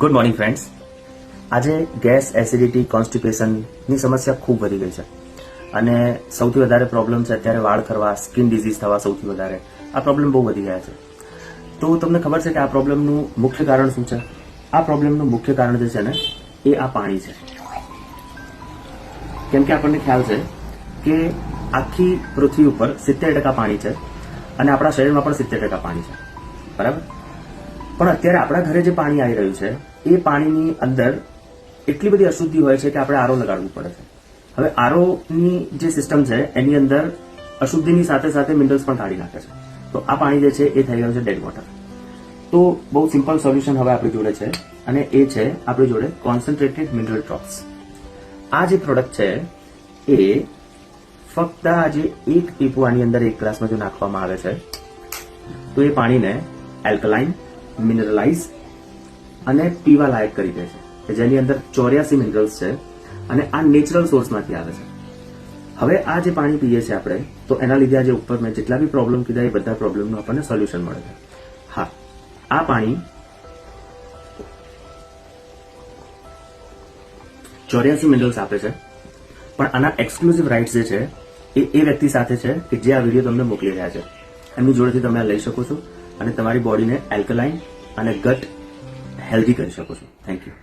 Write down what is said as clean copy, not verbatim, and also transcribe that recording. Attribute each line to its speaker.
Speaker 1: Good morning friends. આજે gas, acidity, કોન્સ્ટિપેશનની સમસ્યા ખૂબ વધી ગઈ છે અને સૌથી વધારે પ્રોબ્લેમ છે અત્યારે વાળ ખરવા, સ્કિન ડિઝીઝ થવા. સૌથી વધારે આ પ્રોબ્લેમ બહુ વધી ગયા છે. તો તમને ખબર છે કે આ પ્રોબ્લેમનું મુખ્ય કારણ શું છે? આ પ્રોબ્લેમનું મુખ્ય કારણ જે છે ને એ આ પાણી છે. કેમ કે આપણને ખ્યાલ છે કે આખી પૃથ્વી ઉપર 70% પાણી છે અને આપણા શરીરમાં પણ 70% પાણી છે, બરાબર? પણ અત્યારે આપણા ઘરે જે પાણી આવી રહ્યું છે એ પાણીની અંદર એટલી બધી અશુદ્ધિ હોય છે કે આપણે આરો લગાડવું પડે છે. હવે આરોની જે સિસ્ટમ છે એની અંદર અશુદ્ધિની સાથે સાથે મિનરલ્સ પણ કાઢી નાખે છે. તો આ પાણી જે છે એ થઈ ગયું છે ડેડ વોટર. તો બહુ સિમ્પલ સોલ્યુશન હવે આપણી જોડે છે અને એ છે આપણી જોડે કોન્સન્ટ્રેટેડ મિનરલ ડ્રોપ્સ. આ જે પ્રોડક્ટ છે એ ફક્ત આજે એક ટીપું આની અંદર એક ગ્લાસમાં જો નાખવામાં આવે છે તો એ પાણીને એલ્કલાઇન, મિનરલાઇઝ અને પીવા લાયક કરી દે છે, કે જેની અંદર 84 મિનરલ્સ છે અને આ નેચરલ સોર્સમાંથી આવે છે. હવે આ જે પાણી પીએ છીએ આપણે, તો એના લીધે આજે ઉપર મેં જેટલા બી પ્રોબ્લેમ કીધા એ બધા પ્રોબ્લેમનું આપણને સોલ્યુશન મળે છે. હા, આ પાણી 84 મિનરલ્સ આપે છે, પણ આના એક્સક્લુઝિવ રાઇટ્સ જે છે એ વ્યક્તિ સાથે છે કે જે આ વિડીયો તમને મોકલી રહ્યા છે. એમની જોડેથી તમે આ લઈ શકો છો અને તમારી બોડીને એલ્કલાઇન અને ગટ હેલ્ધી કરી શકો છો. Thank you.